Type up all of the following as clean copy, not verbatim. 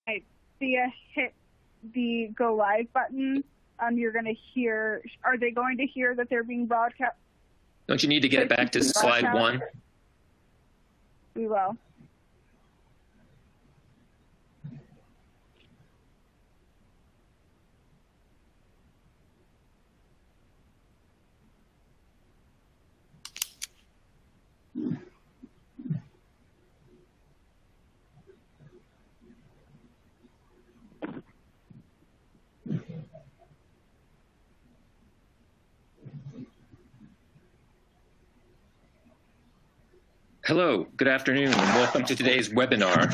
Right. So you hit the go live button. You're going to hear, are they going to hear that they're being broadcast? Don't you need to get back to slide 1? We will. Hello, good afternoon, and welcome to today's webinar,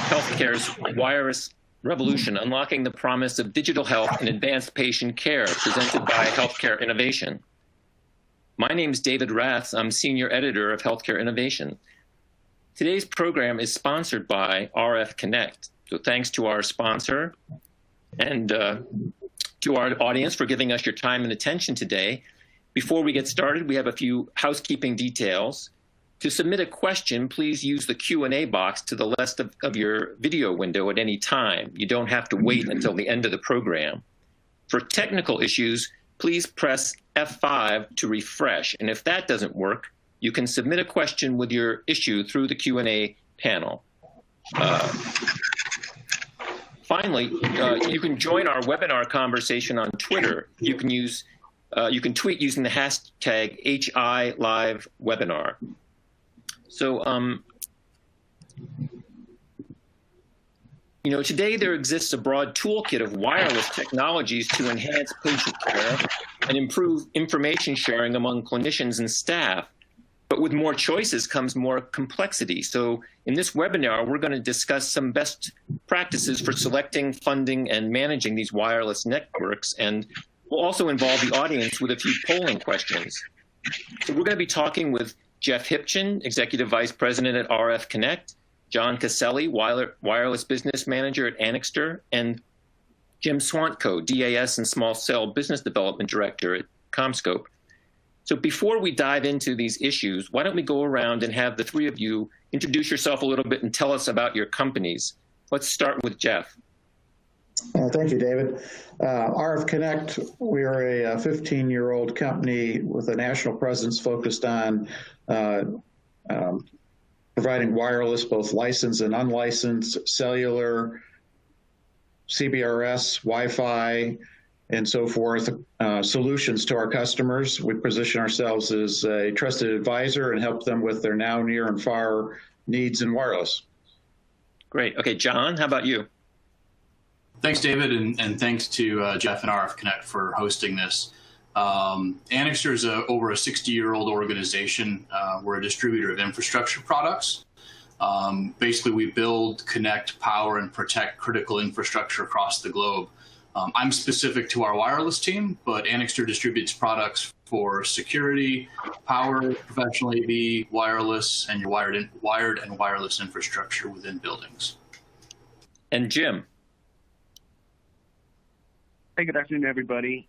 Healthcare's Wireless Revolution, Unlocking the Promise of Digital Health and Advanced Patient Care, presented by Healthcare Innovation. My name is David Raths. I'm Senior Editor of Healthcare Innovation. Today's program is sponsored by RF Connect. So thanks to our sponsor and to our audience for giving us your time and attention today. Before we get started, we have a few housekeeping details. To submit a question, please use the Q&A box to the left of your video window at any time. You don't have to wait until the end of the program. For technical issues, please press F5 to refresh. And if that doesn't work, you can submit a question with your issue through the Q&A panel. Finally, you can join our webinar conversation on Twitter. You can tweet using the hashtag HILiveWebinar. So, today there exists a broad toolkit of wireless technologies to enhance patient care and improve information sharing among clinicians and staff. But with more choices comes more complexity. So in this webinar, we're going to discuss some best practices for selecting, funding, and managing these wireless networks. And we'll also involve the audience with a few polling questions. So we're going to be talking with Jeff Hipchin, Executive Vice President at RF Connect, John Caselli, Wireless Business Manager at Annixter, and Jim Swantko, DAS and Small Cell Business Development Director at CommScope. So before we dive into these issues, why don't we go around and have the three of you introduce yourself a little bit and tell us about your companies. Let's start with Jeff. Thank you, David. RF Connect, we're a 15-year-old company with a national presence focused on providing wireless, both licensed and unlicensed, cellular, CBRS, Wi-Fi, and so forth, solutions to our customers. We position ourselves as a trusted advisor and help them with their now, near, and far needs in wireless. Great. Okay, John, how about you? Thanks, David, and thanks to Jeff and RF Connect for hosting this. Annixter is over a 60-year-old organization. We're a distributor of infrastructure products. Basically, we build, connect, power, and protect critical infrastructure across the globe. I'm specific to our wireless team, but Annixter distributes products for security, power, professional AV, wireless, and your wired and wireless infrastructure within buildings. And Jim. Hey, good afternoon, everybody.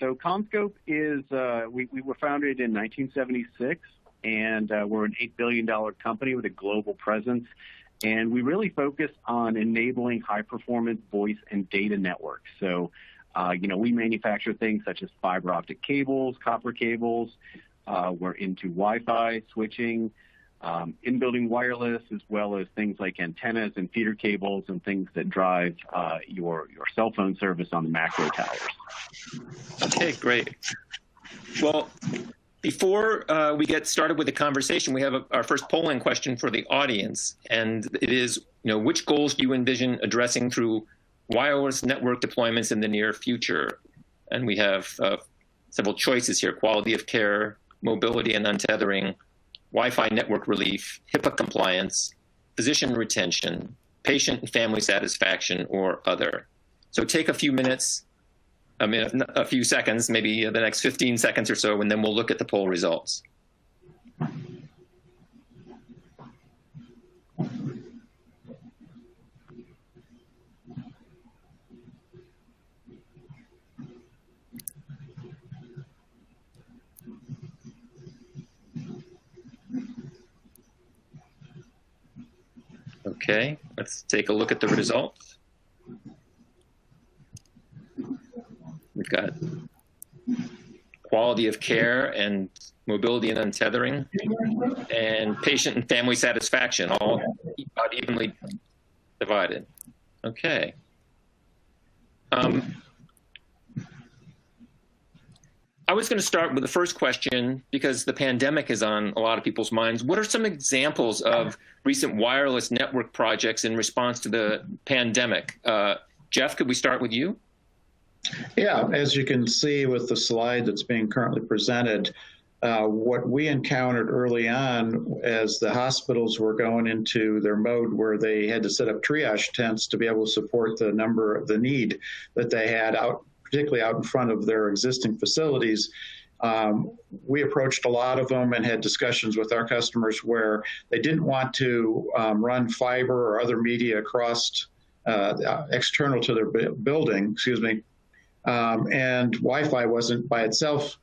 So CommScope is, we were founded in 1976, and we're an $8 billion company with a global presence. And we really focus on enabling high-performance voice and data networks. So, we manufacture things such as fiber optic cables, copper cables. We're into Wi-Fi switching, in-building wireless, as well as things like antennas and feeder cables and things that drive your cell phone service on the macro towers. Okay, great. Well, before we get started with the conversation, we have our first polling question for the audience, and it is, which goals do you envision addressing through wireless network deployments in the near future? And we have several choices here: quality of care, mobility and untethering, Wi-Fi network relief, HIPAA compliance, physician retention, patient and family satisfaction, or other. So take a few minutes, a few seconds, maybe the next 15 seconds or so, and then we'll look at the poll results. Okay, let's take a look at the results. We've got quality of care and mobility and untethering, and patient and family satisfaction, all about evenly divided. Okay. I was going to start with the first question because the pandemic is on a lot of people's minds. What are some examples of recent wireless network projects in response to the pandemic? Jeff, could we start with you? Yeah, as you can see with the slide that's being currently presented, what we encountered early on as the hospitals were going into their mode where they had to set up triage tents to be able to support the need that they had particularly out in front of their existing facilities. We approached a lot of them and had discussions with our customers where they didn't want to run fiber or other media across external to their building, and Wi-Fi wasn't by itself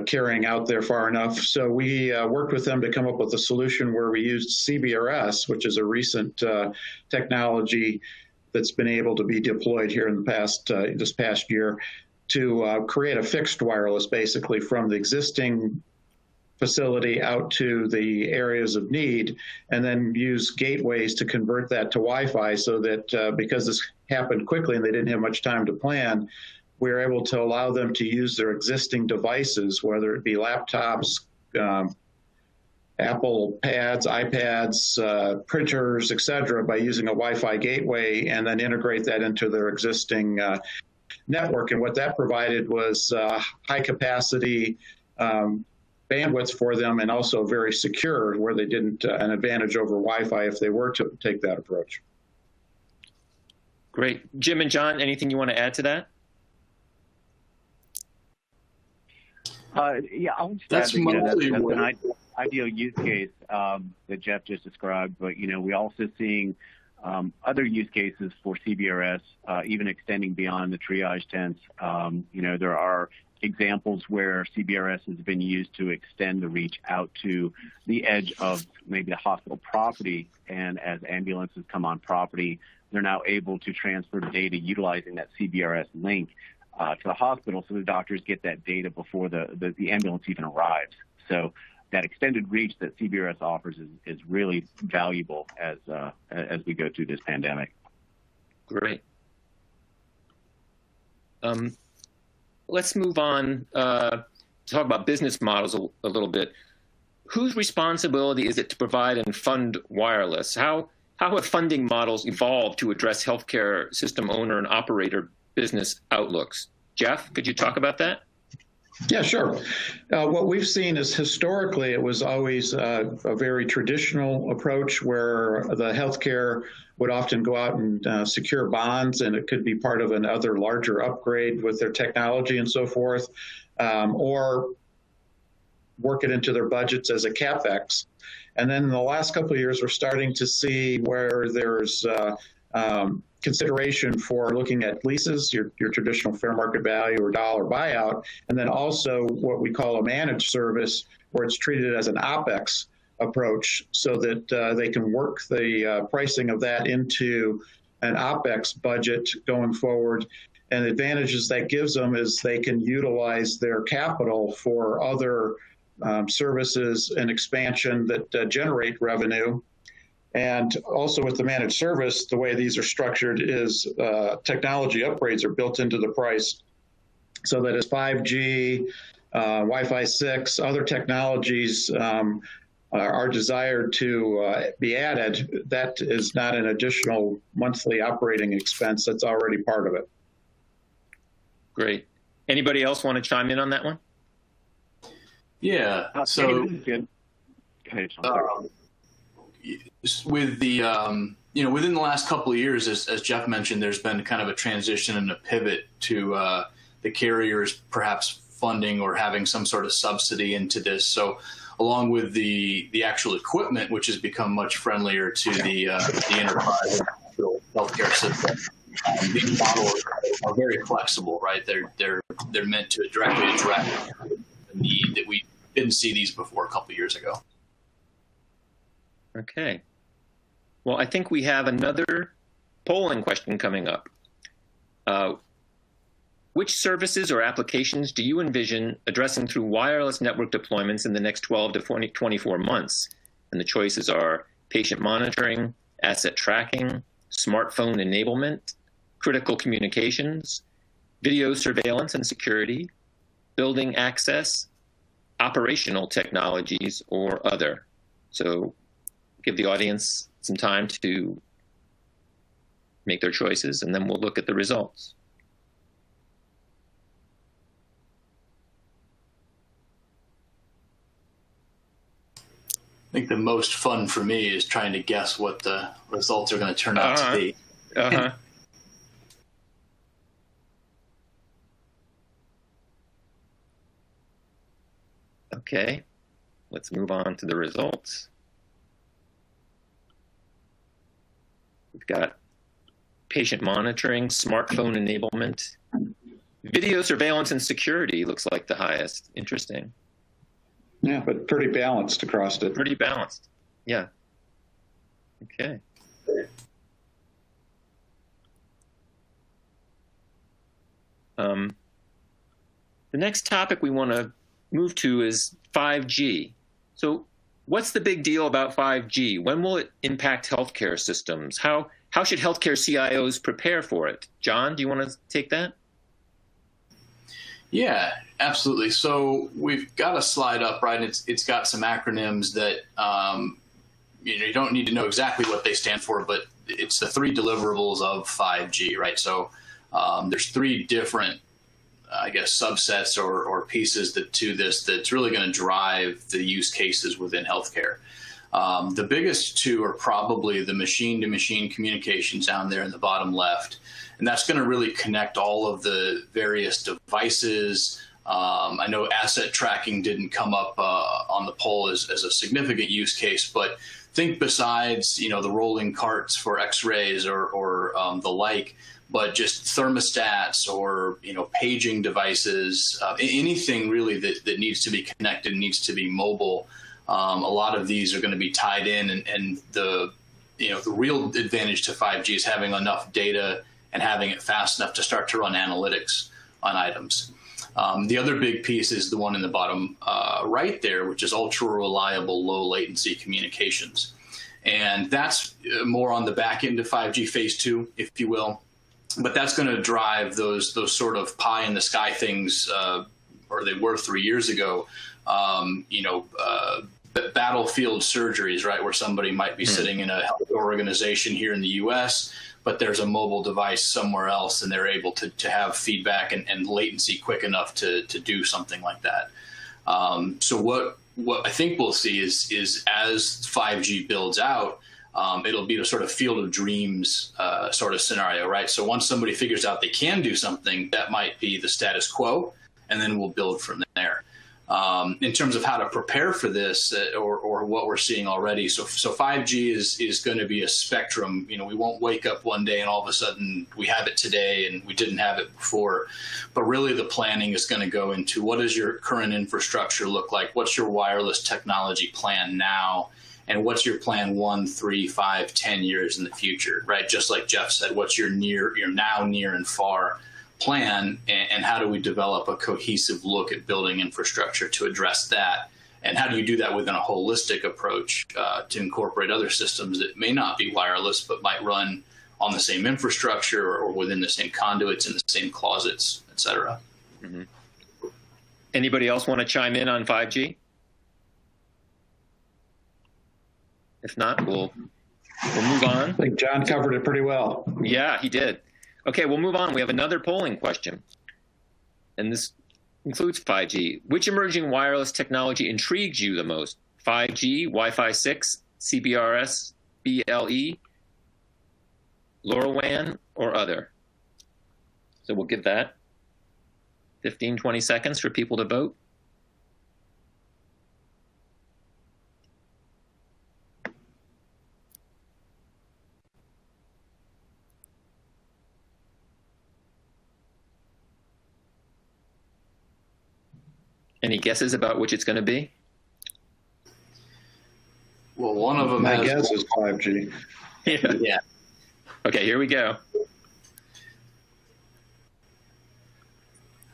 carrying out there far enough. So we worked with them to come up with a solution where we used CBRS, which is a recent technology that's been able to be deployed here in the this past year to create a fixed wireless basically from the existing facility out to the areas of need, and then use gateways to convert that to Wi-Fi so that because this happened quickly and they didn't have much time to plan, we were able to allow them to use their existing devices, whether it be laptops, Apple pads, iPads, printers, etc., by using a Wi-Fi gateway and then integrate that into their existing network. And what that provided was high capacity bandwidth for them and also very secure where they didn't an advantage over Wi-Fi if they were to take that approach. Great. Jim and John, anything you want to add to that? Yeah, I'll just that's add that, mostly that's an ideal use case that Jeff just described. But we're also seeing other use cases for CBRS, even extending beyond the triage tents. There are examples where CBRS has been used to extend the reach out to the edge of maybe the hospital property, and as ambulances come on property, they're now able to transfer data utilizing that CBRS link to the hospital, so the doctors get that data before the ambulance even arrives. So that extended reach that CBRS offers is really valuable as we go through this pandemic. Great. Let's move on to talk about business models a little bit. Whose responsibility is it to provide and fund wireless? How have funding models evolved to address healthcare system owner and operator business outlooks? Jeff, could you talk about that? Yeah, sure. What we've seen is historically it was always a very traditional approach where the healthcare would often go out and secure bonds, and it could be part of another larger upgrade with their technology and so forth, or work it into their budgets as a CapEx. And then in the last couple of years, we're starting to see where there's consideration for looking at leases, your traditional fair market value or dollar buyout, and then also what we call a managed service, where it's treated as an OpEx approach so that they can work the pricing of that into an OpEx budget going forward. And the advantages that gives them is they can utilize their capital for other services and expansion that generate revenue. And also with the managed service, the way these are structured is technology upgrades are built into the price so that as 5G, Wi-Fi 6, other technologies are desired to be added, that is not an additional monthly operating expense. That's already part of it. Great. Anybody else want to chime in on that one? Yeah. So with the within the last couple of years, as Jeff mentioned, there's been kind of a transition and a pivot to the carriers perhaps funding or having some sort of subsidy into this. So along with the actual equipment, which has become much friendlier to the enterprise and healthcare system, these models are very flexible, right? They're meant to directly address the need that we didn't see these before a couple of years ago. Okay. Well, I think we have another polling question coming up. Which services or applications do you envision addressing through wireless network deployments in the next 12 to 24 months? And the choices are patient monitoring, asset tracking, smartphone enablement, critical communications, video surveillance and security, building access, operational technologies, or other. So give the audience some time to make their choices, and then we'll look at the results. I think the most fun for me is trying to guess what the results are going to turn out to be. Okay, let's move on to the results. We've got patient monitoring, smartphone enablement, video surveillance and security looks like the highest. Interesting. Yeah, but pretty balanced across it. Pretty balanced. Yeah. Okay. The next topic we want to move to is 5G. So what's the big deal about 5G? When will it impact healthcare systems? How should healthcare CIOs prepare for it? John, do you want to take that? Yeah, absolutely. So we've got a slide up, right? It's got some acronyms that you don't need to know exactly what they stand for, but it's the 3 deliverables of 5G, right? So there's 3 different, I guess, subsets or pieces to this that's really going to drive the use cases within healthcare. The biggest 2 are probably the machine-to-machine communications down there in the bottom left. And that's going to really connect all of the various devices. I know asset tracking didn't come up on the poll as a significant use case, but think besides, the rolling carts for X-rays or the like, but just thermostats or, paging devices, anything really that needs to be connected, needs to be mobile. A lot of these are going to be tied in, and the real advantage to 5G is having enough data and having it fast enough to start to run analytics on items. The other big piece is the one in the bottom right there, which is ultra reliable, low latency communications. And that's more on the back end of 5G phase 2, if you will. But that's going to drive those sort of pie in the sky things, or they were 3 years ago, battlefield surgeries, right, where somebody might be sitting in a health organization here in the U.S., but there's a mobile device somewhere else, and they're able to have feedback and latency quick enough to do something like that. So what I think we'll see is as 5G builds out, it'll be a sort of field of dreams sort of scenario, right? So once somebody figures out they can do something, that might be the status quo, and then we'll build from there. In terms of how to prepare for this or what we're seeing already. So 5G is going to be a spectrum. We won't wake up one day and all of a sudden we have it today and we didn't have it before. But really the planning is going to go into what does your current infrastructure look like? What's your wireless technology plan now? And what's your plan 1, 3, 5, 10 years in the future, right? Just like Jeff said, what's your now, near, and far plan, and how do we develop a cohesive look at building infrastructure to address that? And how do you do that within a holistic approach to incorporate other systems that may not be wireless, but might run on the same infrastructure or within the same conduits, in the same closets, et cetera? Mm-hmm. Anybody else want to chime in on 5G? If not, we'll move on. I think John covered it pretty well. Yeah, he did. Okay, we'll move on. We have another polling question, and this includes 5G. Which emerging wireless technology intrigues you the most? 5G, Wi-Fi 6, CBRS, BLE, LoRaWAN, or other? So we'll give that 15, 20 seconds for people to vote. Any guesses about which it's going to be? Well, one of them My guess is 5G. Yeah. Yeah. Okay, here we go.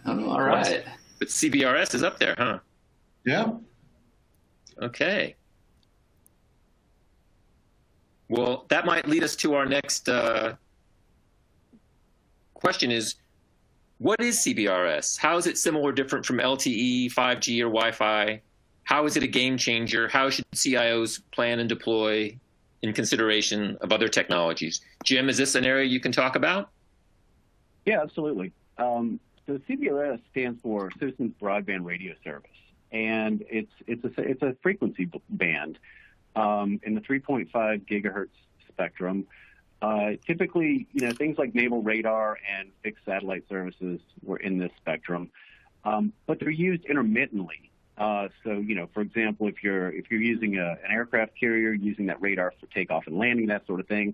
Oh, all right. But CBRS is up there, huh? Yeah. Okay. Well, that might lead us to our next question is, what is CBRS? How is it similar or different from LTE, 5G, or Wi-Fi? How is it a game changer? How should CIOs plan and deploy in consideration of other technologies? Jim, is this an area you can talk about? Yeah, absolutely. So CBRS stands for Citizens Broadband Radio Service, and it's a frequency band in the 3.5 gigahertz spectrum. Typically, things like naval radar and fixed satellite services were in this spectrum, but they're used intermittently. So, for example, if you're using an aircraft carrier using that radar for takeoff and landing, that sort of thing,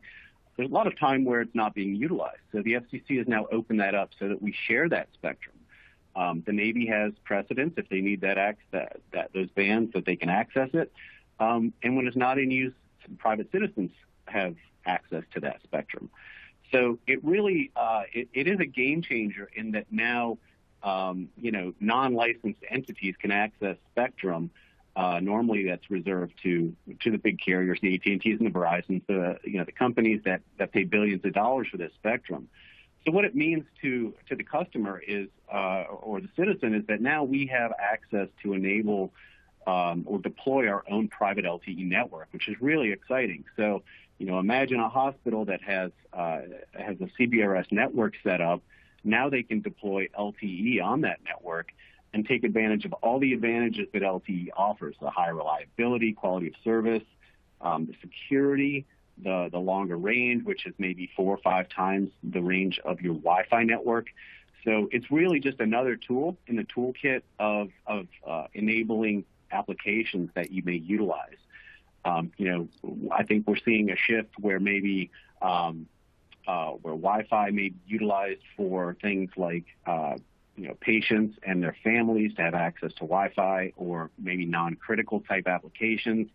there's a lot of time where it's not being utilized. So the FCC has now opened that up so that we share that spectrum. The Navy has precedence if they need those bands that they can access it. And when it's not in use, private citizens have access to that spectrum. So it really it is a game changer in that now non-licensed entities can access spectrum. Normally that's reserved to the big carriers, the AT&Ts and the Verizons, the companies that pay billions of dollars for this spectrum. So what it means to the customer is, or the citizen, is that now we have access to enable or deploy our own private LTE network, which is really exciting. So, imagine a hospital that has a CBRS network set up. Now they can deploy LTE on that network and take advantage of all the advantages that LTE offers: the high reliability, quality of service, the security, the longer range, which is maybe 4 or 5 times the range of your Wi-Fi network. So it's really just another tool in the toolkit of enabling applications that you may utilize. I think we're seeing a shift where maybe where Wi-Fi may be utilized for things like patients and their families to have access to Wi-Fi, or maybe non-critical type applications.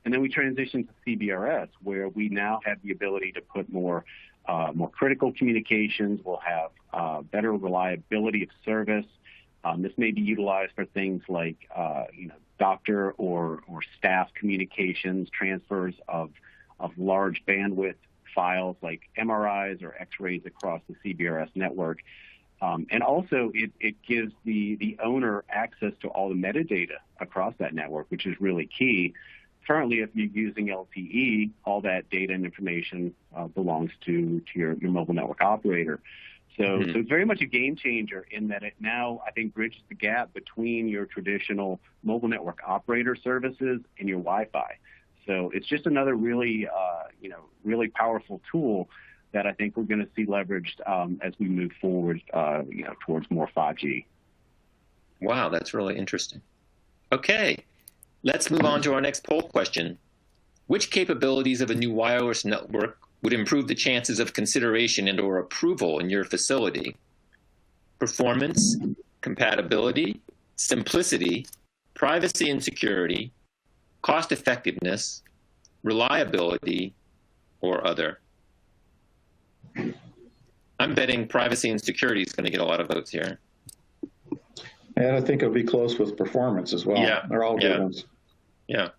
And then we transition to CBRS, where we now have the ability to put more critical communications. We'll have better reliability of service. This may be utilized for things like doctor or staff communications, transfers of large bandwidth files like MRIs or X-rays across the CBRS network. And also it gives the owner access to all the metadata across that network, which is really key. Currently, if you're using LTE, all that data and information belongs to your mobile network operator. So it's very much a game changer in that it now, I think, bridges the gap between your traditional mobile network operator services and your Wi-Fi. So it's just another really powerful tool that I think we're going to see leveraged as we move forward, towards more 5G. Wow, that's really interesting. Okay, let's move on to our next poll question. Which capabilities of a new wireless network would improve the chances of consideration and or approval in your facility? Performance, compatibility, simplicity, privacy and security, cost effectiveness, reliability, or other? I'm betting privacy and security is going to get a lot of votes here. And I think it'll be close with performance as well. Yeah. They're all good ones. Yeah.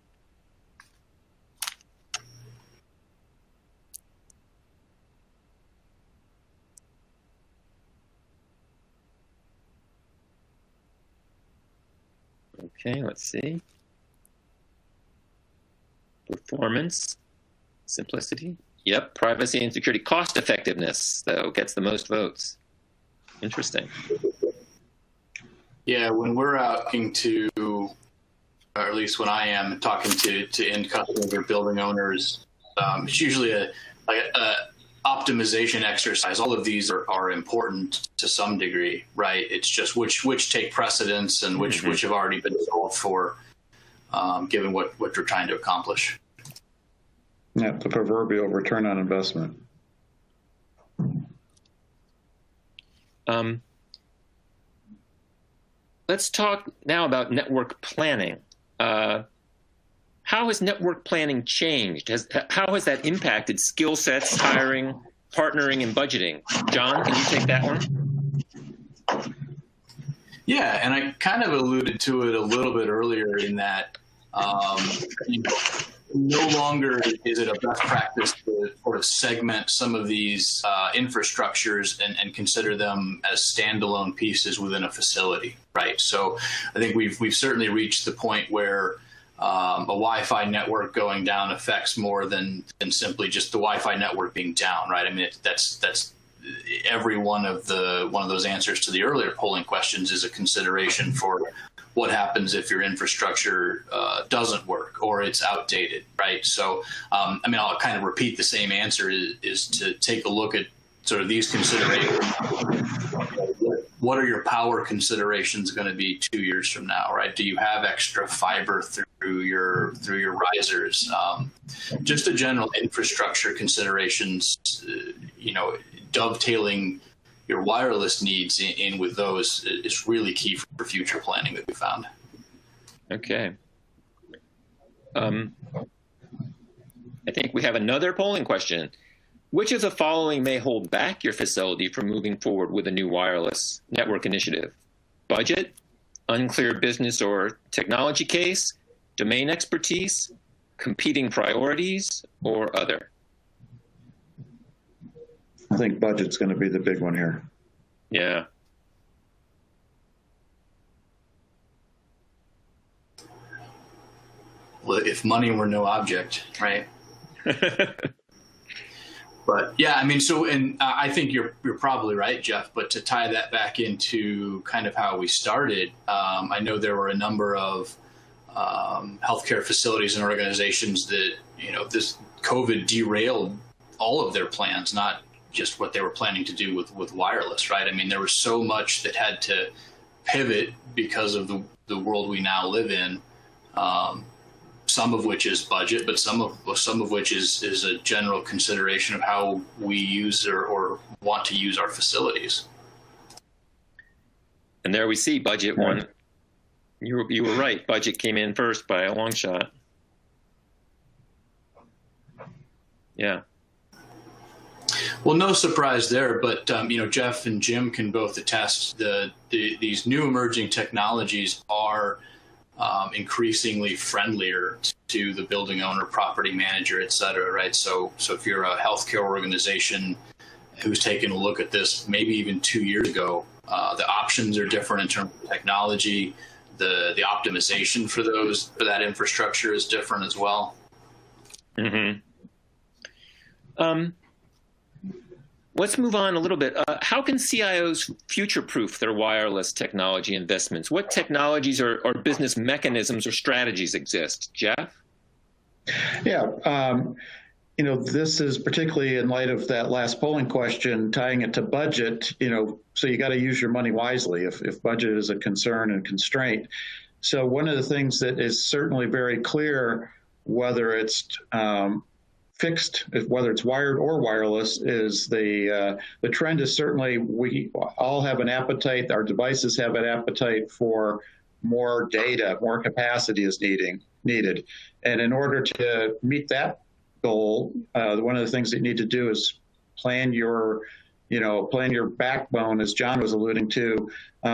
Okay, let's see. Performance, simplicity. Yep, privacy and security. Cost effectiveness, though, gets the most votes. Interesting. Yeah, when we're talking to, or at least when I am talking to end customers or building owners, it's usually a optimization exercise. All of these are important to some degree, right? It's just which take precedence and which have already been solved for, given what you're trying to accomplish. Yeah, the proverbial return on investment. Let's talk now about network planning. How how has network planning changed? How has that impacted skill sets, hiring, partnering, and budgeting? John, can you take that one? Yeah, and I kind of alluded to it a little bit earlier in that no longer is it a best practice to sort of segment some of these infrastructures and consider them as standalone pieces within a facility, right? So I think we've certainly reached the point where a Wi-Fi network going down affects more than simply just the Wi-Fi network being down, right? I mean, that's every one of those answers to the earlier polling questions is a consideration for what happens if your infrastructure doesn't work or it's outdated, right? So, I mean, I'll kind of repeat the same answer is to take a look at sort of these considerations. What are your power considerations going to be 2 years from now, right? Do you have extra fiber through your risers? Just a general infrastructure considerations, dovetailing your wireless needs in with those is really key for future planning that we found. Okay. I think we have another polling question. Which of the following may hold back your facility from moving forward with a new wireless network initiative? Budget, unclear business or technology case, domain expertise, competing priorities, or other? I think budget's going to be the big one here. Yeah. Well, if money were no object, right? But yeah, I mean, and I think you're probably right, Jeff. But to tie that back into kind of how we started, I know there were a number of healthcare facilities and organizations that this COVID derailed all of their plans, not just what they were planning to do with wireless, right? I mean, there was so much that had to pivot because of the world we now live in. Some of which is budget, but some of which is a general consideration of how we use or want to use our facilities. And there we see budget won. You were right. Budget came in first by a long shot. Yeah. Well, no surprise there, but Jeff and Jim can both attest these new emerging technologies are increasingly friendlier to the building owner, property manager, et cetera, right? So if you're a healthcare organization who's taken a look at this, maybe even 2 years ago, the options are different in terms of technology. The optimization for that infrastructure is different as well. Mm-hmm. Let's move on a little bit. How can CIOs future-proof their wireless technology investments? What technologies or business mechanisms or strategies exist? Jeff? Yeah, this is particularly in light of that last polling question, tying it to budget, so you got to use your money wisely if budget is a concern and constraint. So one of the things that is certainly very clear, whether it's fixed, whether it's wired or wireless, is the trend is certainly we all have an appetite, our devices have an appetite for more data, more capacity is needed. And in order to meet that goal, one of the things that you need to do is plan your backbone, as John was alluding to,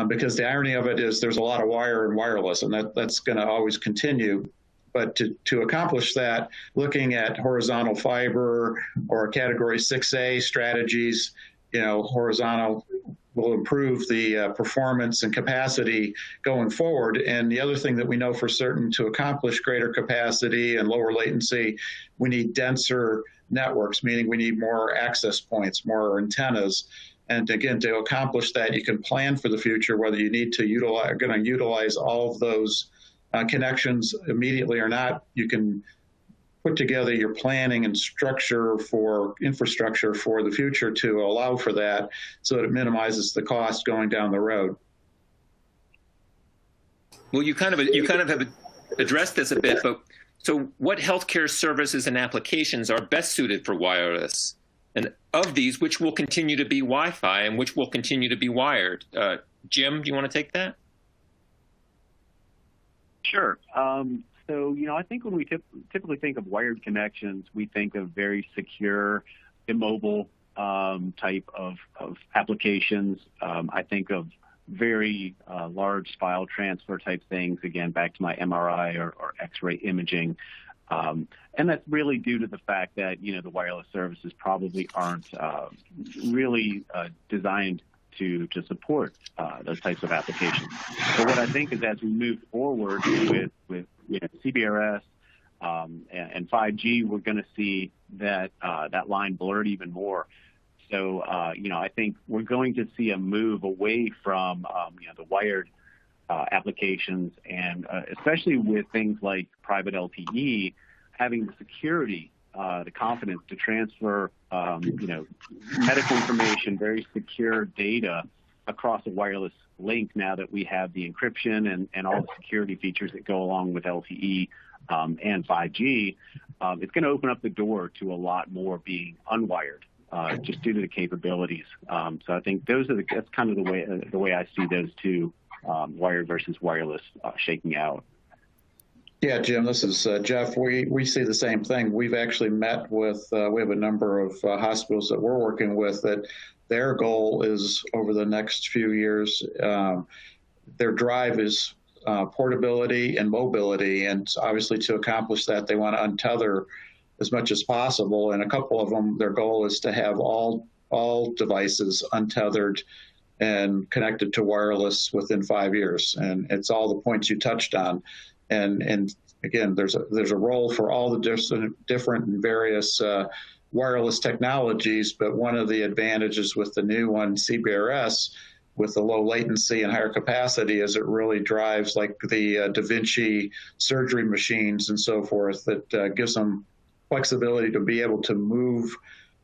because the irony of it is there's a lot of wire and wireless, and that's going to always continue. But to accomplish that, looking at horizontal fiber or Category 6A strategies, horizontal will improve the performance and capacity going forward. And the other thing that we know for certain, to accomplish greater capacity and lower latency, we need denser networks, meaning we need more access points, more antennas. And again, to accomplish that, you can plan for the future, whether you need to utilize all of those connections immediately or not. You can put together your planning and structure for infrastructure for the future to allow for that, so that it minimizes the cost going down the road. Well, you kind of have addressed this a bit, but so what healthcare services and applications are best suited for wireless? And of these, which will continue to be Wi-Fi and which will continue to be wired? Jim, do you want to take that? Sure. So, I think when we typically think of wired connections, we think of very secure, immobile type of applications. I think of very large file transfer type things, again, back to my MRI or X-ray imaging. And that's really due to the fact that, the wireless services probably aren't really designed to support those types of applications. But what I think is as we move forward with CBRS and 5G, we're going to see that line blurred even more. So, I think we're going to see a move away from, the wired applications, and especially with things like private LTE, having the security, the confidence to transfer, medical information, very secure data across a wireless link now that we have the encryption and all the security features that go along with LTE and 5G. It's going to open up the door to a lot more being unwired. Just due to the capabilities. So I think that's kind of the way I see those two, wired versus wireless, shaking out. Yeah, Jim, this is Jeff. We see the same thing. We've actually met with, we have a number of hospitals that we're working with that their goal is over the next few years, their drive is portability and mobility. And obviously to accomplish that, they want to untether as much as possible. And a couple of them, their goal is to have all devices untethered and connected to wireless within 5 years. And it's all the points you touched on. And again, there's a role for all the different and various wireless technologies, but one of the advantages with the new one, CBRS, with the low latency and higher capacity, is it really drives like the Da Vinci surgery machines and so forth that gives them flexibility to be able to move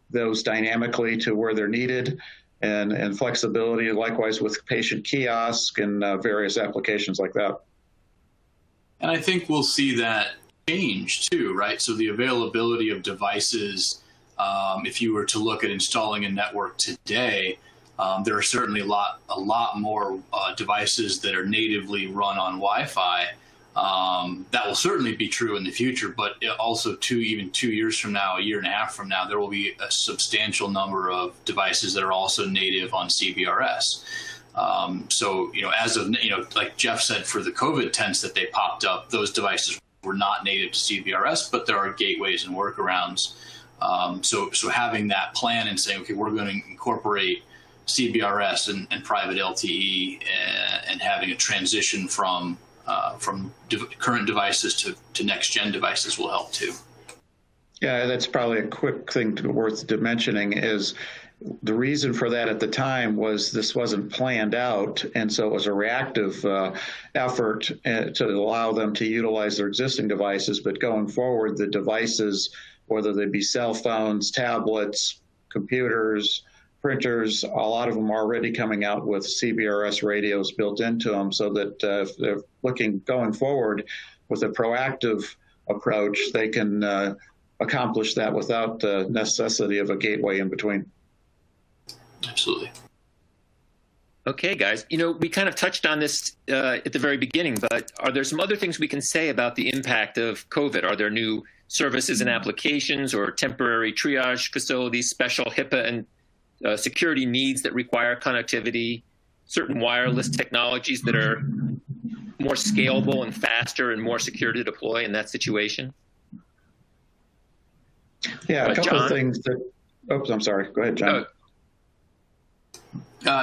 those dynamically to where they're needed, and flexibility likewise with patient kiosk and various applications like that. And I think we'll see that change too, right? So the availability of devices, if you were to look at installing a network today, there are certainly a lot more devices that are natively run on Wi-Fi. That will certainly be true in the future, but also even 2 years from now, a year and a half from now, there will be a substantial number of devices that are also native on CBRS. So, as of, like Jeff said, for the COVID tents that they popped up, those devices were not native to CBRS, but there are gateways and workarounds. So having that plan and saying, okay, we're going to incorporate CBRS and private LTE and having a transition from current devices to next-gen devices will help too. Yeah, that's probably a quick thing worth mentioning is the reason for that at the time was this wasn't planned out, and so it was a reactive effort to allow them to utilize their existing devices. But going forward, the devices, whether they be cell phones, tablets, computers, printers, a lot of them are already coming out with CBRS radios built into them, so that if they're going forward with a proactive approach, they can accomplish that without the necessity of a gateway in between. Absolutely. Okay, guys. We kind of touched on this at the very beginning, but are there some other things we can say about the impact of COVID? Are there new services and applications or temporary triage facilities, special HIPAA and security needs that require connectivity, certain wireless technologies that are more scalable and faster and more secure to deploy in that situation? Yeah, a couple of things that, oops, I'm sorry. Go ahead, John.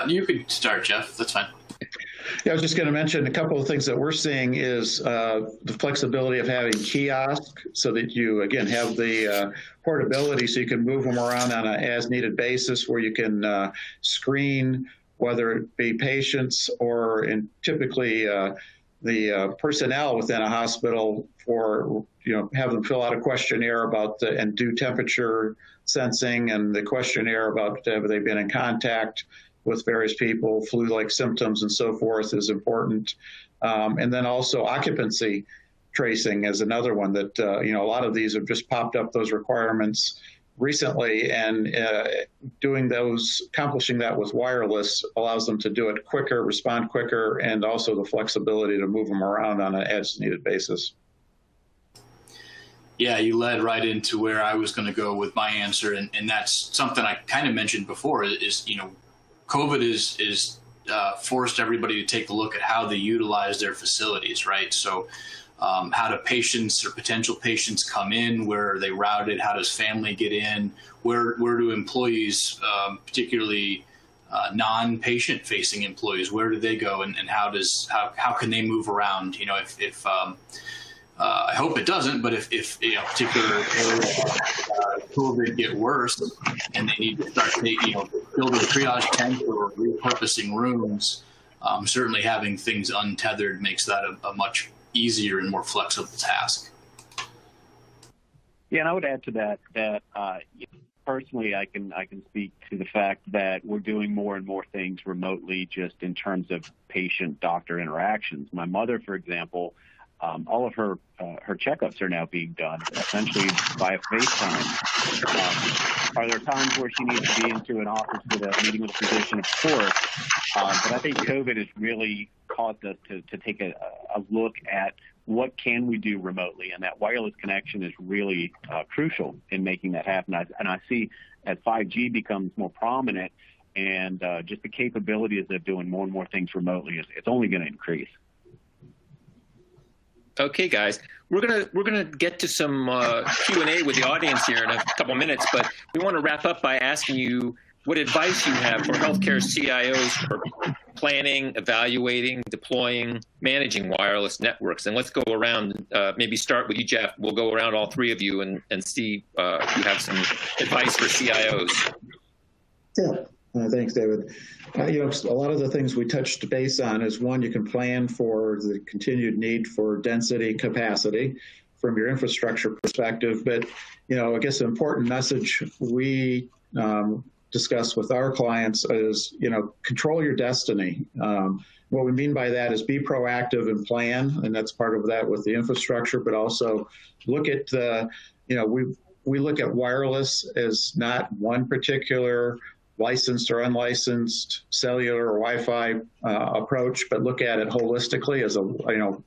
You could start, Jeff. That's fine. Yeah, I was just going to mention a couple of things that we're seeing is the flexibility of having kiosk so that you, again, have the portability so you can move them around on an as-needed basis where you can screen, whether it be patients or typically the personnel within a hospital for, have them fill out a questionnaire about and do temperature sensing, and the questionnaire about have they been in contact with various people, flu-like symptoms and so forth is important. And then also occupancy tracing is another one that, a lot of these have just popped up those requirements recently, and accomplishing that with wireless allows them to do it quicker, respond quicker, and also the flexibility to move them around on an as-needed basis. Yeah, you led right into where I was going to go with my answer, and that's something I kind of mentioned before. Is COVID is forced everybody to take a look at how they utilize their facilities, right? So, how do patients or potential patients come in? Where are they routed? How does family get in? Where do employees, particularly non-patient facing employees, where do they go, and how can they move around? If I hope it doesn't, but if particular COVID get worse and they need to start building triage tents or repurposing rooms, certainly having things untethered makes that a much easier and more flexible task. Yeah, and I would add to that personally, I can speak to the fact that we're doing more and more things remotely, just in terms of patient-doctor interactions. My mother, for example, all of her checkups are now being done essentially via FaceTime. Are there times where she needs to be into an office with a meeting with a physician? Of course. But I think COVID has really caused us to take a look at what can we do remotely, and that wireless connection is really crucial in making that happen. And I see as 5G becomes more prominent and just the capabilities of doing more and more things remotely, it's only going to increase. Okay, guys, we're gonna get to some Q&A with the audience here in a couple minutes, but we want to wrap up by asking you what advice you have for healthcare CIOs for planning, evaluating, deploying, managing wireless networks. And let's go around, maybe start with you, Jeff. We'll go around all three of you and see if you have some advice for CIOs. Yeah, thanks, David. A lot of the things we touched base on is, one, you can plan for the continued need for density capacity from your infrastructure perspective. But, I guess the important message we discuss with our clients is, control your destiny. What we mean by that is be proactive and plan, and that's part of that with the infrastructure, but also look at we look at wireless as not one particular licensed or unlicensed cellular or Wi-Fi approach, but look at it holistically as a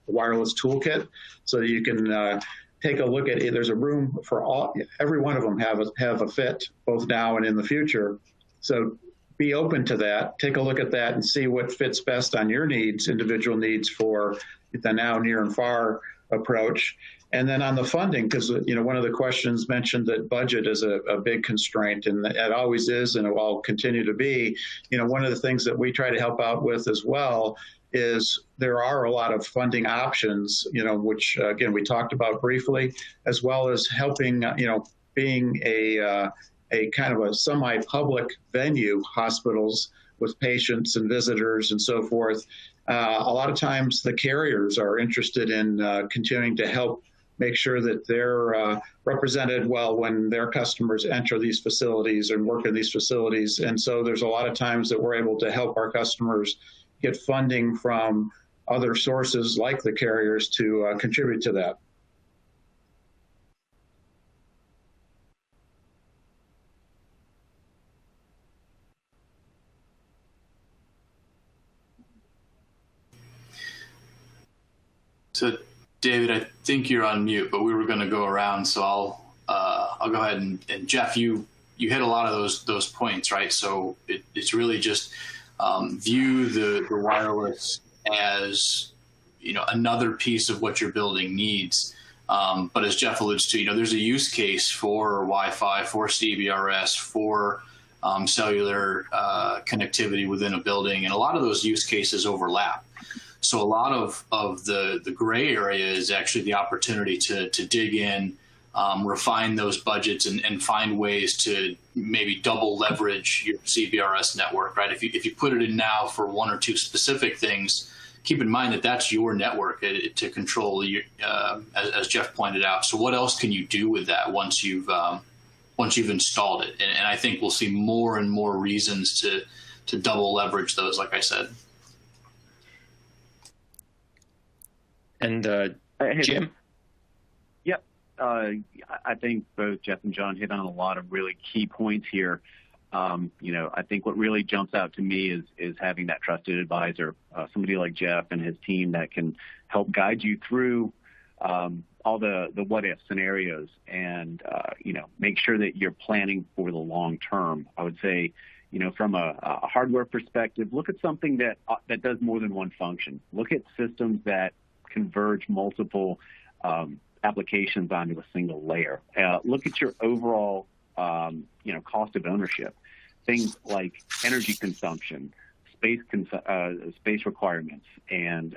wireless toolkit, so that you can take a look at it. There's a room for every one of them have a fit, both now and in the future. So be open to that. Take a look at that and see what fits best on your needs, individual needs for the now, near, and far approach. And then on the funding, because one of the questions mentioned that budget is a big constraint, and it always is, and it will continue to be. One of the things that we try to help out with as well is there are a lot of funding options, which again we talked about briefly, as well as helping, being a kind of a semi-public venue, hospitals with patients and visitors and so forth. A lot of times the carriers are interested in continuing to help make sure that they're represented well when their customers enter these facilities and work in these facilities. And so there's a lot of times that we're able to help our customers get funding from other sources like the carriers to contribute to that. So, David, I think you're on mute, but we were going to go around, so I'll go ahead and Jeff, you hit a lot of those points, right? So it's really just view the wireless as another piece of what your building needs. But as Jeff alludes to, there's a use case for Wi-Fi, for CBRS, for cellular connectivity within a building, and a lot of those use cases overlap. So a lot of the gray area is actually the opportunity to dig in, refine those budgets, and find ways to maybe double leverage your CBRS network, right? If you put it in now for one or two specific things, keep in mind that that's your network to control, as Jeff pointed out. So what else can you do with that once you've installed it? And I think we'll see more and more reasons to double leverage those, like I said. And Jim? Yep. I think both Jeff and John hit on a lot of really key points here. I think what really jumps out to me is having that trusted advisor, somebody like Jeff and his team that can help guide you through all the what if scenarios, and make sure that you're planning for the long term. I would say, from a hardware perspective, look at something that does more than one function. Look at systems that converge multiple applications onto a single layer. Look at your overall cost of ownership. Things like energy consumption, space requirements, and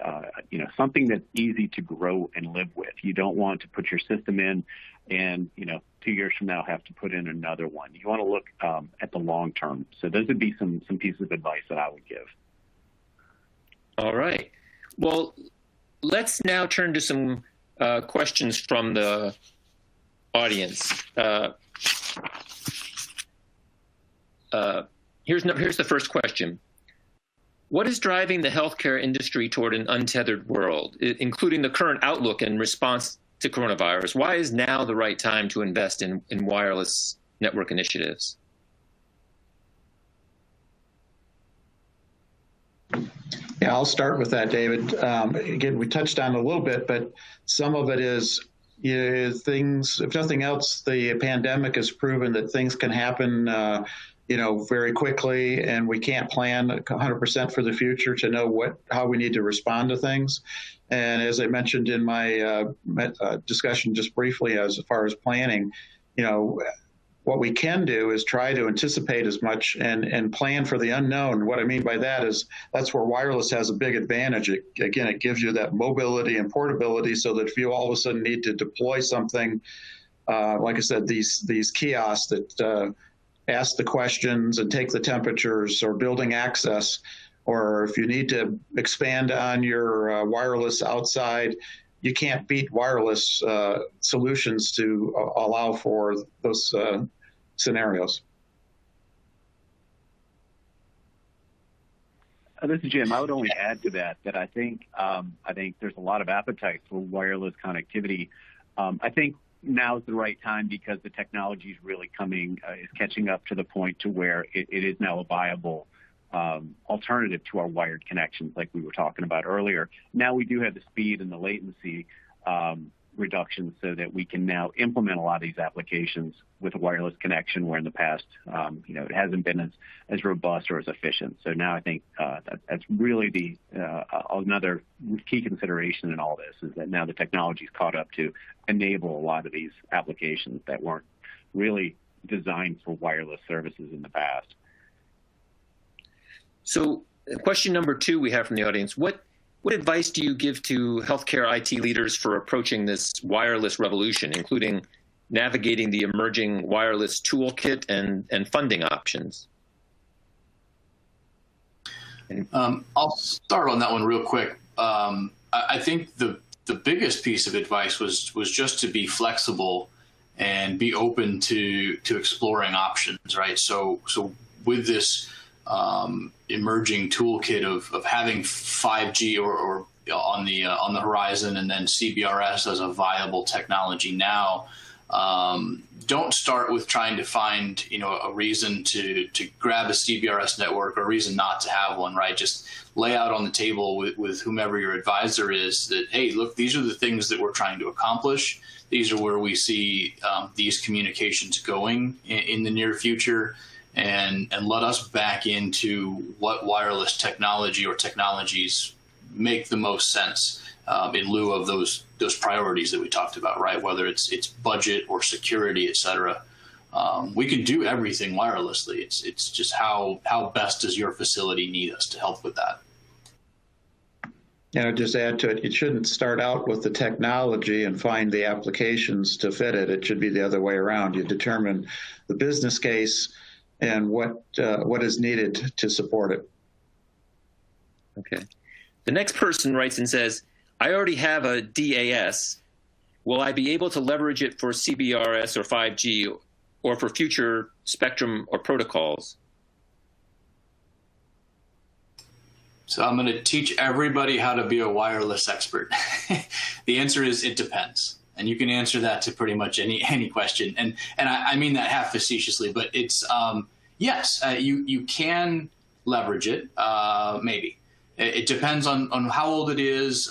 something that's easy to grow and live with. You don't want to put your system in and 2 years from now have to put in another one. You want to look at the long term. So those would be some pieces of advice that I would give. All right. Well, let's now turn to some questions from the audience. Here's the first question. What is driving the healthcare industry toward an untethered world, including the current outlook in response to coronavirus? Why is now the right time to invest in wireless network initiatives? Yeah, I'll start with that, David. Again, we touched on it a little bit, but some of it is things, if nothing else, the pandemic has proven that things can happen very quickly, and we can't plan 100% for the future to know how we need to respond to things. And as I mentioned in my discussion just briefly, as far as planning, what we can do is try to anticipate as much and plan for the unknown. What I mean by that is that's where wireless has a big advantage. It gives you that mobility and portability, so that if you all of a sudden need to deploy something, like I said, these kiosks that ask the questions and take the temperatures, or building access, or if you need to expand on your wireless outside, you can't beat wireless solutions to allow for those scenarios. This is Jim. I would only add to that I think there's a lot of appetite for wireless connectivity. I think now is the right time because the technology is really is catching up to the point to where it is now a viable alternative to our wired connections, like we were talking about earlier. Now we do have the speed and the latency reduction, so that we can now implement a lot of these applications with a wireless connection, where in the past, it hasn't been as robust or as efficient. So now I think that's really another key consideration in all this, is that now the technology's caught up to enable a lot of these applications that weren't really designed for wireless services in the past. So question number 2 we have from the audience. What advice do you give to healthcare IT leaders for approaching this wireless revolution, including navigating the emerging wireless toolkit and funding options? I'll start on that one real quick. I think the biggest piece of advice was just to be flexible and be open to exploring options, right? So with this emerging toolkit of having 5G or on the horizon, and then CBRS as a viable technology now, don't start with trying to find a reason to grab a CBRS network, or a reason not to have one, right? Just lay out on the table with whomever your advisor is that, hey, look, these are the things that we're trying to accomplish. These are where we see these communications going in the near future. And let us back into what wireless technology or technologies make the most sense in lieu of those priorities that we talked about, right? Whether it's budget or security, et cetera. We can do everything wirelessly. It's just how best does your facility need us to help with that? Just add to it, it shouldn't start out with the technology and find the applications to fit it. It should be the other way around. You determine the business case and what is needed to support it. Okay. The next person writes and says, I already have a DAS. Will I be able to leverage it for CBRS or 5G or for future spectrum or protocols? So I'm going to teach everybody how to be a wireless expert. The answer is it depends. And you can answer that to pretty much any question. And I mean that half facetiously, but it's, yes, you can leverage it, maybe. It depends on how old it is,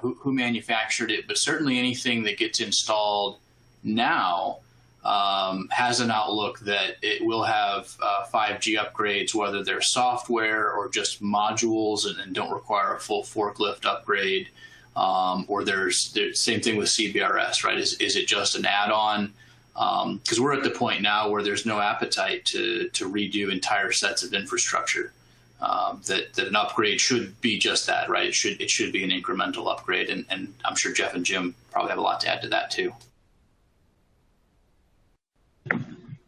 who manufactured it, but certainly anything that gets installed now has an outlook that it will have 5G upgrades, whether they're software or just modules and don't require a full forklift upgrade. Or there's same thing with CBRS, right? Is it just an add-on? Because we're at the point now where there's no appetite to redo entire sets of infrastructure. That an upgrade should be just that, right? It should be an incremental upgrade, and I'm sure Jeff and Jim probably have a lot to add to that too.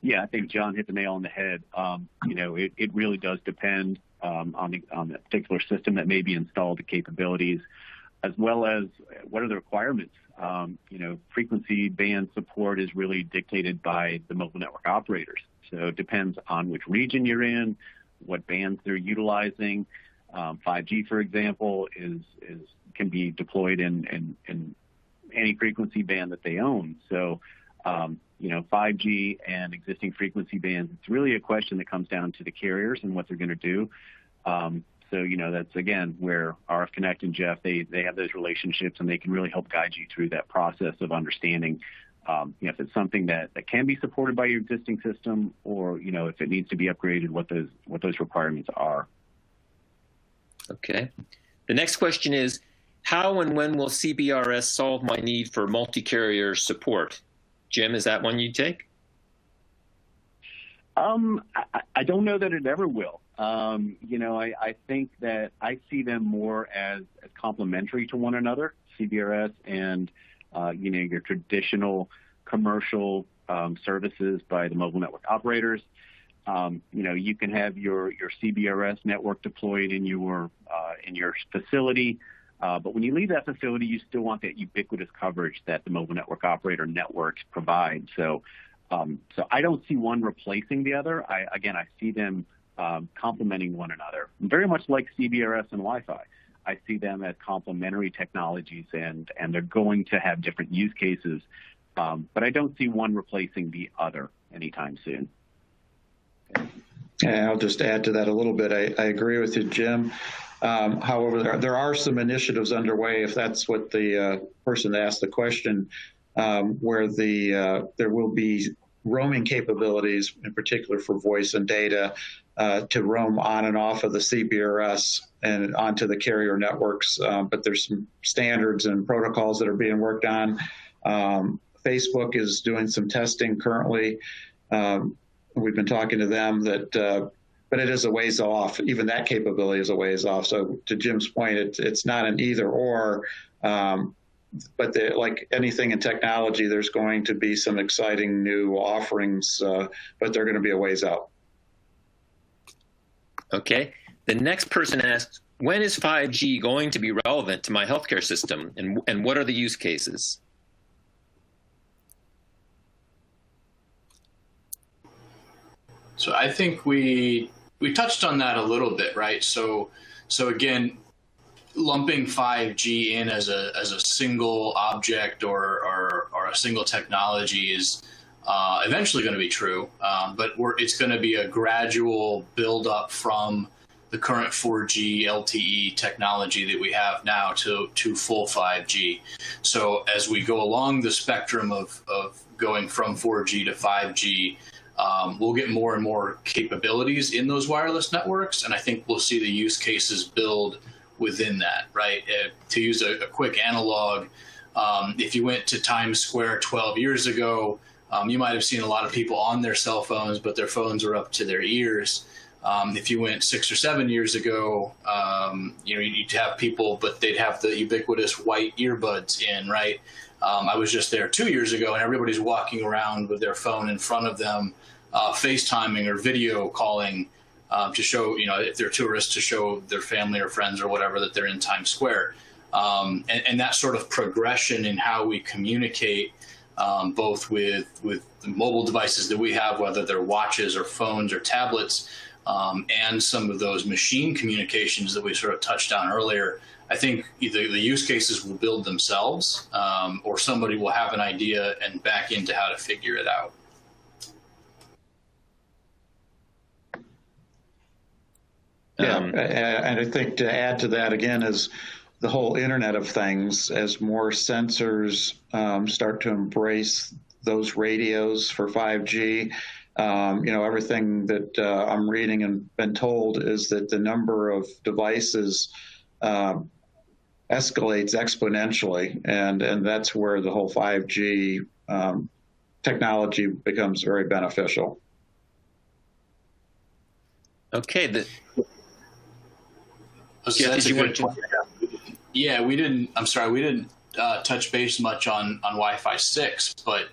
Yeah, I think John hit the nail on the head. It really does depend on the particular system that may be installed, the capabilities, as well as what are the requirements. Frequency band support is really dictated by the mobile network operators. So it depends on which region you're in, what bands they're utilizing. 5G, for example, can be deployed in any frequency band that they own. So 5G and existing frequency bands, it's really a question that comes down to the carriers and what they're going to do. So that's, again, where RF Connect and Jeff, they have those relationships, and they can really help guide you through that process of understanding if it's something that can be supported by your existing system, or if it needs to be upgraded, what those requirements are. Okay. The next question is, how and when will CBRS solve my need for multi-carrier support? Jim, is that one you take? I don't know that it ever will. I think that I see them more as complementary to one another, CBRS and, your traditional commercial services by the mobile network operators. You can have your CBRS network deployed in your facility, but when you leave that facility, you still want that ubiquitous coverage that the mobile network operator networks provide. So I don't see one replacing the other. I see them complementing one another, very much like CBRS and Wi-Fi. I see them as complementary technologies, and they're going to have different use cases, but I don't see one replacing the other anytime soon. Yeah, I'll just add to that a little bit. I agree with you, Jim. However, there are some initiatives underway, if that's what the person that asked the question, where there will be roaming capabilities, in particular for voice and data, to roam on and off of the CBRS and onto the carrier networks. But there's some standards and protocols that are being worked on. Facebook is doing some testing currently. We've been talking to them but it is a ways off. Even that capability is a ways off. So to Jim's point, it's not an either or. But like anything in technology, there's going to be some exciting new offerings, but they're going to be a ways out. Okay. The next person asks, when is 5G going to be relevant to my healthcare system, and what are the use cases? So I think we touched on that a little bit, right? So again, lumping 5G in as a single object or a single technology is eventually going to be true, but it's going to be a gradual build up from the current 4G LTE technology that we have now to full 5G. So as we go along the spectrum of going from 4G to 5G, we'll get more and more capabilities in those wireless networks, and I think we'll see the use cases build within that, right? To use a quick analog, if you went to Times Square 12 years ago, you might have seen a lot of people on their cell phones, but their phones are up to their ears. If you went 6 or 7 years ago, you'd have people, but they'd have the ubiquitous white earbuds in, right? I was just there 2 years ago, and everybody's walking around with their phone in front of them, FaceTiming or video calling to show, if they're tourists, to show their family or friends or whatever that they're in Times Square. And that sort of progression in how we communicate, both with the mobile devices that we have, whether they're watches or phones or tablets, and some of those machine communications that we sort of touched on earlier, I think either the use cases will build themselves, or somebody will have an idea and back into how to figure it out. Yeah, and I think to add to that again is the whole Internet of Things. As more sensors start to embrace those radios for 5G, everything that I'm reading and been told is that the number of devices escalates exponentially, and that's where the whole 5G technology becomes very beneficial. Okay. So that's a good point. Yeah, we didn't touch base much on Wi-Fi 6, but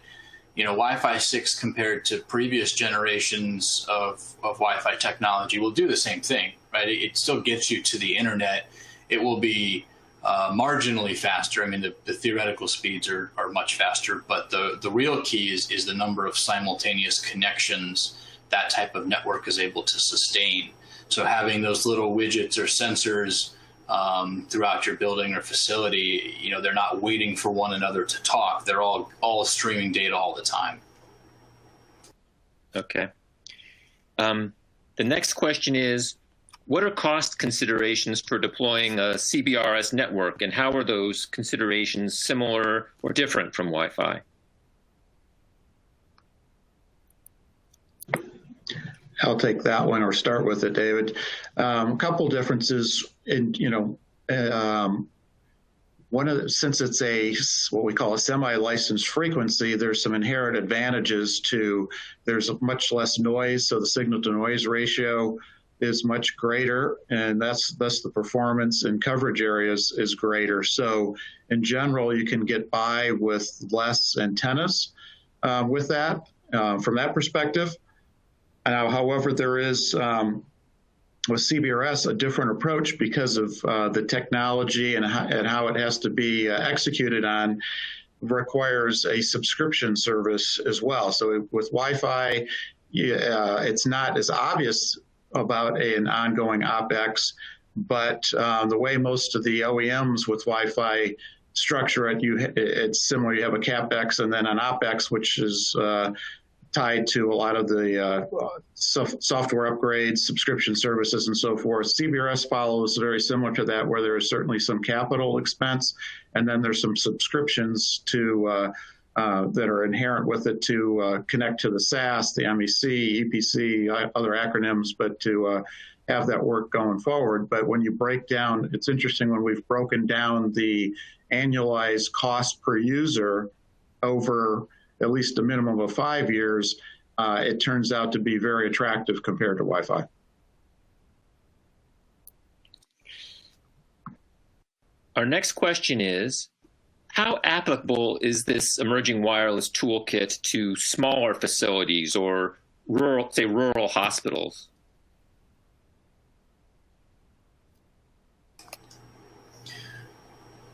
Wi-Fi 6 compared to previous generations of Wi-Fi technology will do the same thing, right? It still gets you to the internet. It will be marginally faster. I mean, the theoretical speeds are much faster, but the real key is the number of simultaneous connections that type of network is able to sustain. So having those little widgets or sensors throughout your building or facility, they're not waiting for one another to talk. They're all streaming data all the time. Okay. The next question is, what are cost considerations for deploying a CBRS network, and how are those considerations similar or different from Wi-Fi? I'll take that one or start with it, David. A couple differences in, since it's what we call a semi-licensed frequency, there's some inherent advantages there's much less noise, so the signal to noise ratio is much greater, and thus the performance in coverage areas is greater. So in general, you can get by with less antennas with that, from that perspective. However, there is with CBRS a different approach because of the technology and how it has to be executed on requires a subscription service as well. So with Wi-Fi, it's not as obvious about an ongoing OpEx, but the way most of the OEMs with Wi-Fi structure it, it's similar. You have a CapEx and then an OpEx, which is tied to a lot of the software upgrades, subscription services, and so forth. CBRS follows very similar to that, where there is certainly some capital expense, and then there's some subscriptions that are inherent with it to connect to the SaaS, the MEC, EPC, other acronyms, but to have that work going forward. But when you break down, it's interesting when we've broken down the annualized cost per user over at least a minimum of 5 years, it turns out to be very attractive compared to Wi-Fi. Our next question is, how applicable is this emerging wireless toolkit to smaller facilities or rural hospitals?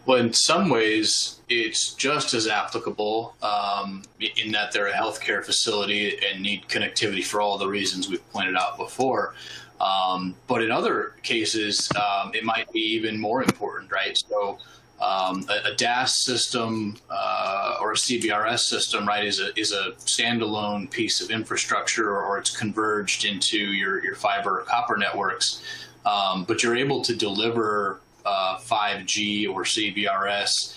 Well, in some ways, it's just as applicable in that they're a healthcare facility and need connectivity for all the reasons we've pointed out before. But in other cases, it might be even more important, right? So a DAS system or a CBRS system, right, is a standalone piece of infrastructure, or it's converged into your fiber or copper networks. But you're able to deliver 5G or CBRS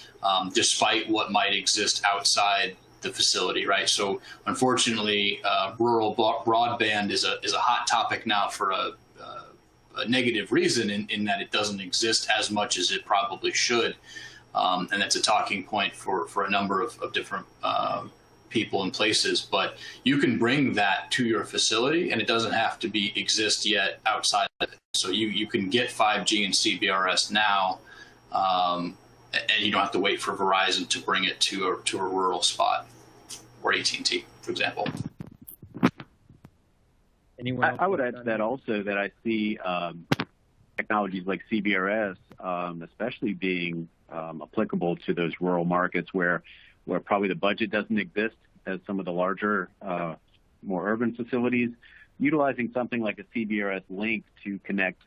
despite what might exist outside the facility, right? So unfortunately, rural broadband is a hot topic now for a negative reason in that it doesn't exist as much as it probably should. And that's a talking point for a number of different people and places. But you can bring that to your facility, and it doesn't have to exist yet outside of it. So you can get 5G and CBRS now, and you don't have to wait for Verizon to bring it to a rural spot, or AT&T, for example. I would add to that also that I see technologies like CBRS, especially being applicable to those rural markets where probably the budget doesn't exist as some of the larger, more urban facilities. Utilizing something like a CBRS link to connect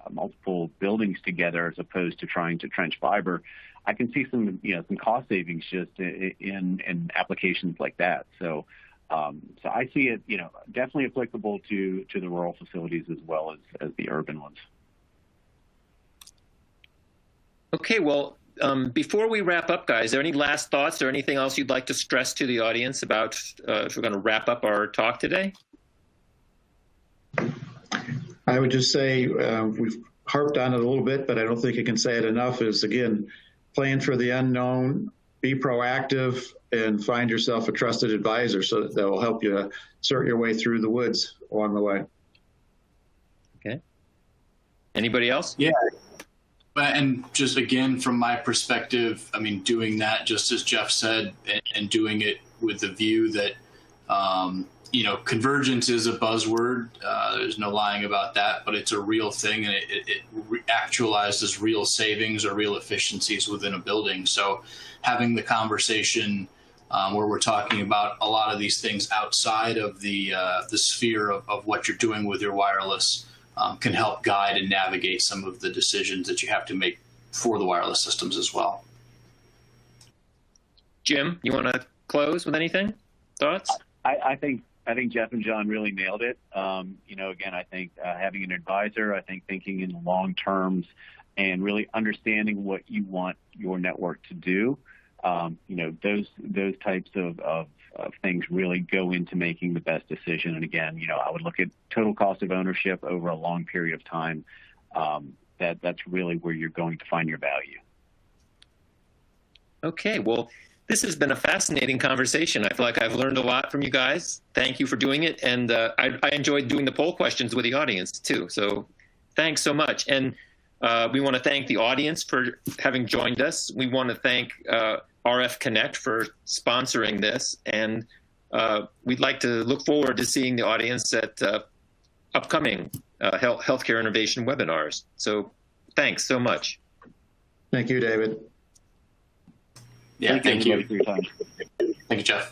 multiple buildings together as opposed to trying to trench fiber, I can see some cost savings just in applications like that. So So I see it, definitely applicable to the rural facilities as well as the urban ones. Okay, well, before we wrap up, guys, are there any last thoughts or anything else you'd like to stress to the audience about if we're going to wrap up our talk today? I would just say we've harped on it a little bit, but I don't think I can say it enough, is, again, plan for the unknown, be proactive, and find yourself a trusted advisor so that will help you sort your way through the woods along the way. Okay. Anybody else? Yeah. And just again, from my perspective, I mean, doing that, just as Jeff said, and doing it with the view that, convergence is a buzzword. There's no lying about that, but it's a real thing, and it actualizes real savings or real efficiencies within a building. So having the conversation where we're talking about a lot of these things outside of the sphere of what you're doing with your wireless can help guide and navigate some of the decisions that you have to make for the wireless systems as well. Jim, you want to close with anything? Thoughts? I think Jeff and John really nailed it. Again, I think having an advisor, I think thinking in the long terms and really understanding what you want your network to do. Those types of things really go into making the best decision. And again, I would look at total cost of ownership over a long period of time. That's really where you're going to find your value. Okay, well, this has been a fascinating conversation. I feel like I've learned a lot from you guys. Thank you for doing it. And I enjoyed doing the poll questions with the audience too. So thanks so much. And we want to thank the audience for having joined us. We want to thank RF Connect for sponsoring this. And we'd like to look forward to seeing the audience at upcoming healthcare innovation webinars. So thanks so much. Thank you, David. Yeah, thank you for your time. Thank you, Jeff.